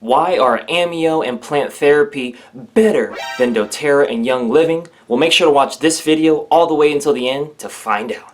Why are Ameo and plant therapy better than doTERRA and Young Living? Well, make sure to watch this video all the way until the end to find out.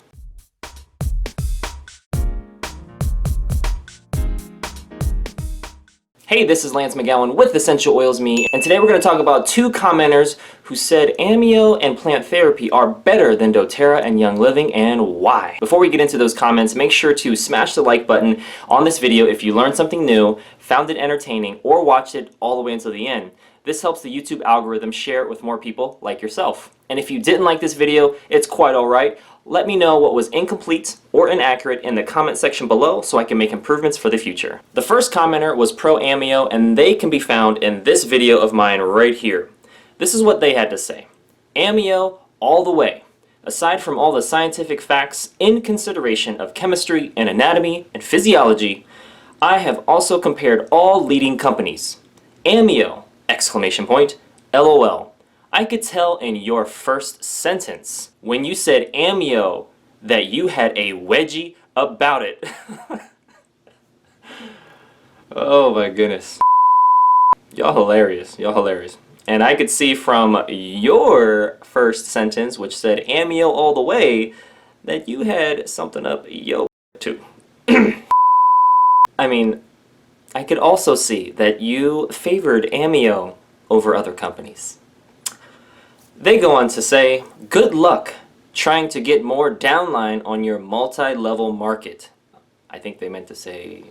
Hey, this is Lance McGowan with Essential Oils Me, and today we're going to talk about two commenters who said Ameo and plant therapy are better than doTERRA and Young Living, and why. Before we get into those comments, make sure to smash the like button on this video if you learned something new, found it entertaining, or watched it all the way until the end. This helps the YouTube algorithm share it with more people like yourself. And if you didn't like this video, it's quite alright. Let me know what was incomplete or inaccurate in the comment section below so I can make improvements for the future. The first commenter was pro Ameo, and they can be found in this video of mine right here. This is what they had to say. Ameo all the way. Aside from all the scientific facts in consideration of chemistry and anatomy and physiology, I have also compared all leading companies. Ameo! Exclamation point. LOL. I could tell in your first sentence when you said Ameo that you had a wedgie about it. Oh my goodness. Y'all hilarious. Y'all hilarious. And I could see from your first sentence, which said Ameo all the way, that you had something up yo too. I mean, I could also see that you favored Ameo over other companies. They go on to say, good luck trying to get more downline on your multi-level market. I think they meant to say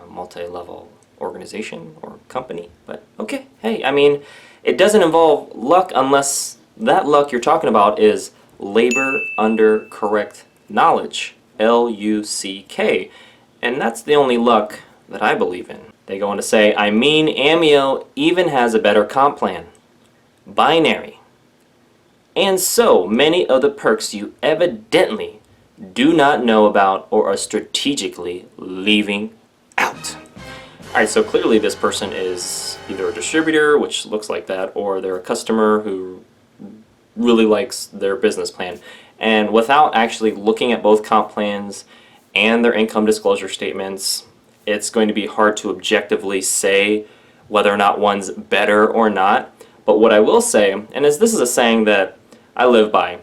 multi-level organization or company, but okay. Hey, I mean, it doesn't involve luck unless that luck you're talking about is labor under correct knowledge, L-U-C-K, and that's the only luck that I believe in. They go on to say, I mean, Ameo even has a better comp plan. Binary. And so many of the perks you evidently do not know about or are strategically leaving out. Alright, so clearly this person is either a distributor, which looks like that, or they're a customer who really likes their business plan. And without actually looking at both comp plans and their income disclosure statements, it's going to be hard to objectively say whether or not one's better or not. But what I will say, and this is a saying that I live by,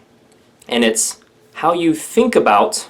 and it's how you think about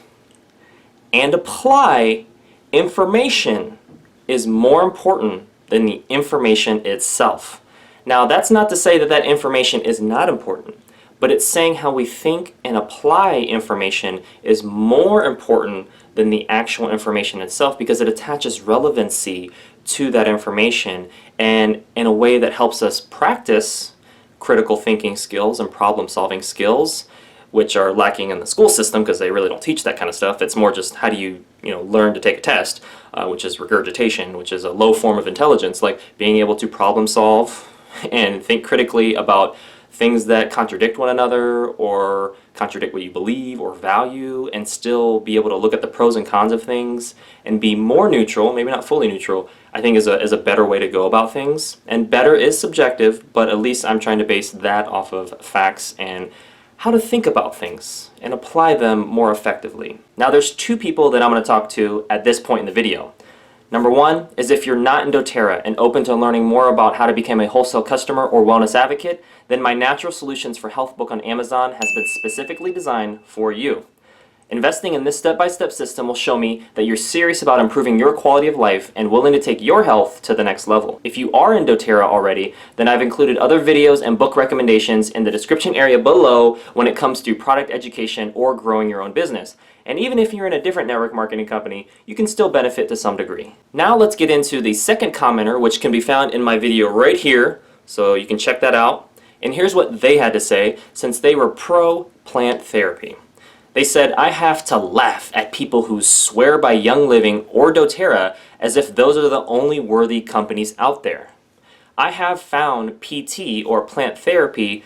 and apply information is more important than the information itself. Now, that's not to say that that information is not important, but it's saying how we think and apply information is more important than the actual information itself, because it attaches relevancy to that information and in a way that helps us practice critical thinking skills and problem solving skills, which are lacking in the school system because they really don't teach that kind of stuff. It's more just how do you learn to take a test, which is regurgitation, which is a low form of intelligence, like being able to problem solve and think critically about things that contradict one another or contradict what you believe or value, and still be able to look at the pros and cons of things and be more neutral, maybe not fully neutral, I think is a better way to go about things. And better is subjective, but at least I'm trying to base that off of facts and how to think about things and apply them more effectively. Now there's two people that I'm going to talk to at this point in the video. Number one is if you're not in doTERRA and open to learning more about how to become a wholesale customer or wellness advocate, then my Natural Solutions for Health book on Amazon has been specifically designed for you. Investing in this step-by-step system will show me that you're serious about improving your quality of life and willing to take your health to the next level. If you are in doTERRA already, then I've included other videos and book recommendations in the description area below when it comes to product education or growing your own business. And even if you're in a different network marketing company, you can still benefit to some degree. Now let's get into the second commenter, which can be found in my video right here, so you can check that out. And here's what they had to say since they were pro plant therapy. They said, I have to laugh at people who swear by Young Living or doTERRA as if those are the only worthy companies out there. I have found PT or plant therapy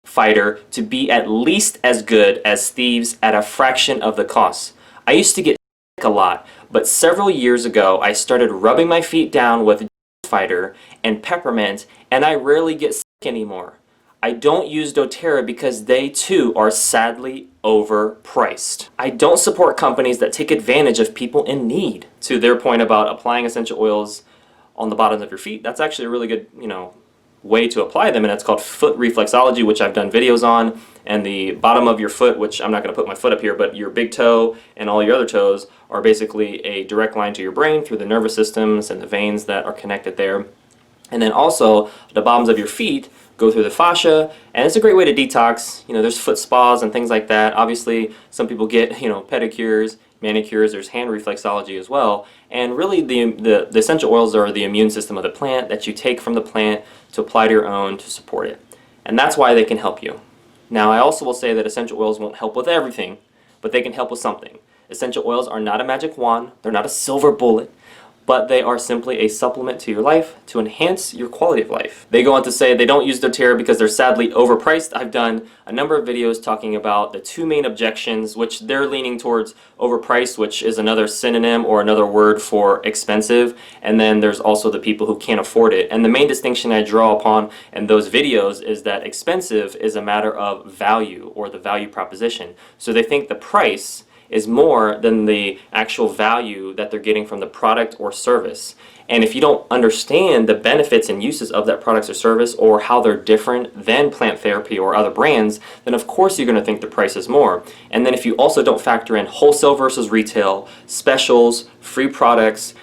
fighter to be at least as good as thieves at a fraction of the cost. I used to get sick a lot, but several years ago I started rubbing my feet down with fighter and peppermint, and I rarely get sick anymore. I don't use doTERRA because they too are sadly overpriced. I don't support companies that take advantage of people in need. To their point about applying essential oils on the bottoms of your feet, that's actually a really good, way to apply them, and it's called foot reflexology, which I've done videos on. And the bottom of your foot, which I'm not going to put my foot up here, but your big toe and all your other toes are basically a direct line to your brain through the nervous systems and the veins that are connected there. And then also the bottoms of your feet go through the fascia, and it's a great way to detox. There's foot spas and things like that. Obviously, some people get, pedicures, manicures. There's hand reflexology as well. And really the essential oils are the immune system of the plant that you take from the plant to apply to your own to support it. And that's why they can help you. Now, I also will say that essential oils won't help with everything, but they can help with something. Essential oils are not a magic wand. They're not a silver bullet, but they are simply a supplement to your life to enhance your quality of life. They go on to say they don't use doTERRA because they're sadly overpriced. I've done a number of videos talking about the two main objections, which they're leaning towards overpriced, which is another synonym or another word for expensive, and then there's also the people who can't afford it. And the main distinction I draw upon in those videos is that expensive is a matter of value, or the value proposition. So they think the price is more than the actual value that they're getting from the product or service. And if you don't understand the benefits and uses of that product or service, or how they're different than plant therapy or other brands, then of course you're going to think the price is more. And then if you also don't factor in wholesale versus retail, specials, free products,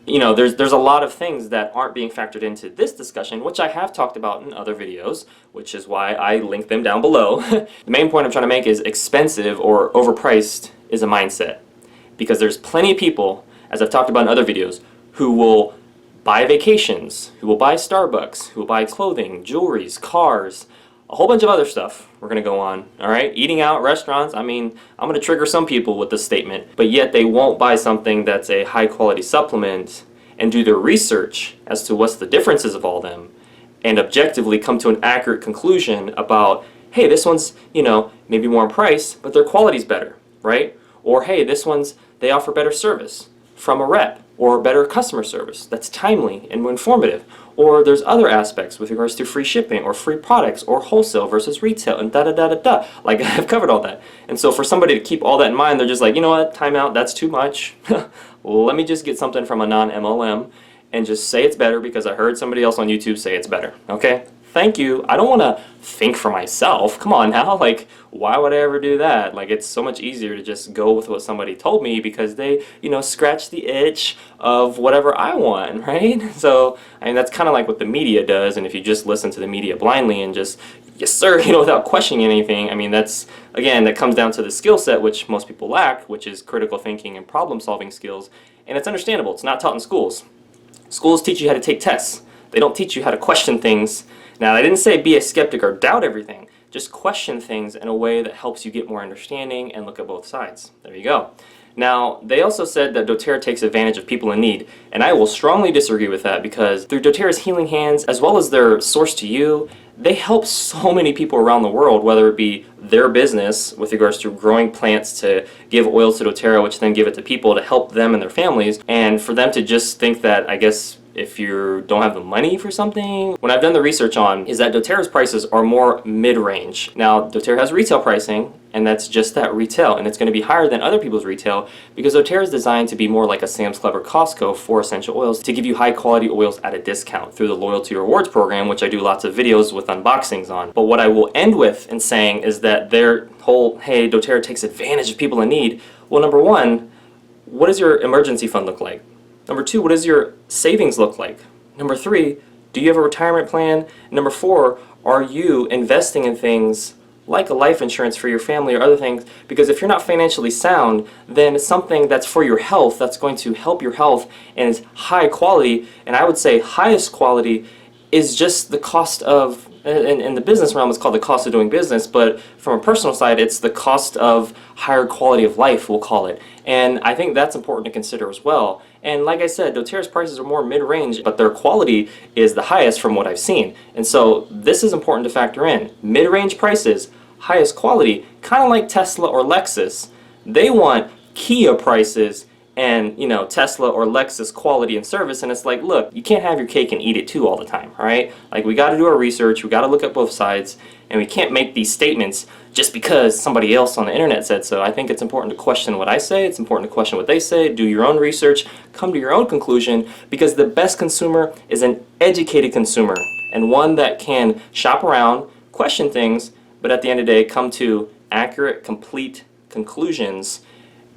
there's a lot of things that aren't being factored into this discussion, which I have talked about in other videos, which is why I link them down below. The main point I'm trying to make is expensive or overpriced is a mindset. Because there's plenty of people, as I've talked about in other videos, who will buy vacations, who will buy Starbucks, who will buy clothing, jewelries, cars, a whole bunch of other stuff we're going to go on, all right? Eating out, restaurants, I'm going to trigger some people with this statement, but yet they won't buy something that's a high-quality supplement and do their research as to what's the differences of all them, and objectively come to an accurate conclusion about, hey, this one's, maybe more in price, but their quality's better, right? Or, hey, they offer better service from a rep, or better customer service that's timely and informative. Or there's other aspects with regards to free shipping, or free products, or wholesale versus retail, and da-da-da-da-da. Like, I've covered all that. And so for somebody to keep all that in mind, they're just like, you know what, time out, that's too much. Let me just get something from a non-MLM and just say it's better because I heard somebody else on YouTube say it's better, okay? Thank you. I don't want to think for myself. Come on now. Like, why would I ever do that? Like, it's so much easier to just go with what somebody told me because they, scratch the itch of whatever I want, right? So, that's kind of like what the media does. And if you just listen to the media blindly and just, yes sir, without questioning anything, that's, again, that comes down to the skill set, which most people lack, which is critical thinking and problem solving skills. And it's understandable. It's not taught in schools. Schools teach you how to take tests. They don't teach you how to question things. Now, I didn't say be a skeptic or doubt everything. Just question things in a way that helps you get more understanding and look at both sides. There you go. Now, they also said that doTERRA takes advantage of people in need, and I will strongly disagree with that because through doTERRA's healing hands, as well as their source to you, they help so many people around the world, whether it be their business with regards to growing plants to give oils to doTERRA, which then give it to people to help them and their families, and for them to just think that, I guess, if you don't have the money for something. What I've done the research on is that doTERRA's prices are more mid-range. Now, doTERRA has retail pricing, and that's just that, retail, and it's going to be higher than other people's retail because doTERRA is designed to be more like a Sam's Club or Costco for essential oils to give you high quality oils at a discount through the loyalty rewards program, which I do lots of videos with unboxings on. But what I will end with in saying is that their whole, hey, doTERRA takes advantage of people in need. Well, number one, what does your emergency fund look like? Number two, what does your savings look like? Number three, do you have a retirement plan? Number four, are you investing in things like a life insurance for your family or other things? Because if you're not financially sound, then it's something that's for your health, that's going to help your health and is high quality, and I would say highest quality is just the cost of, in the business realm it's called the cost of doing business, but from a personal side it's the cost of higher quality of life, we'll call it. And I think that's important to consider as well. And like I said, doTERRA's prices are more mid-range, but their quality is the highest from what I've seen. And so this is important to factor in. Mid-range prices, highest quality, kind of like Tesla or Lexus. They want Kia prices and, you know, Tesla or Lexus quality and service, and it's like, look, you can't have your cake and eat it too all the time, all right? Like, we got to do our research, we got to look at both sides, and we can't make these statements just because somebody else on the internet said so. I think it's important to question what I say, it's important to question what they say, do your own research, come to your own conclusion, because the best consumer is an educated consumer, and one that can shop around, question things, but at the end of the day, come to accurate, complete conclusions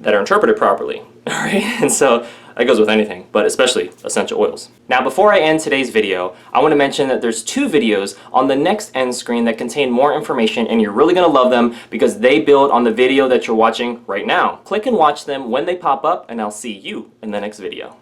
that are interpreted properly. All right, and so that goes with anything, but especially essential oils. Now, before I end today's video, I want to mention that there's 2 videos on the next end screen that contain more information, and you're really going to love them because they build on the video that you're watching right now. Click and watch them when they pop up, and I'll see you in the next video.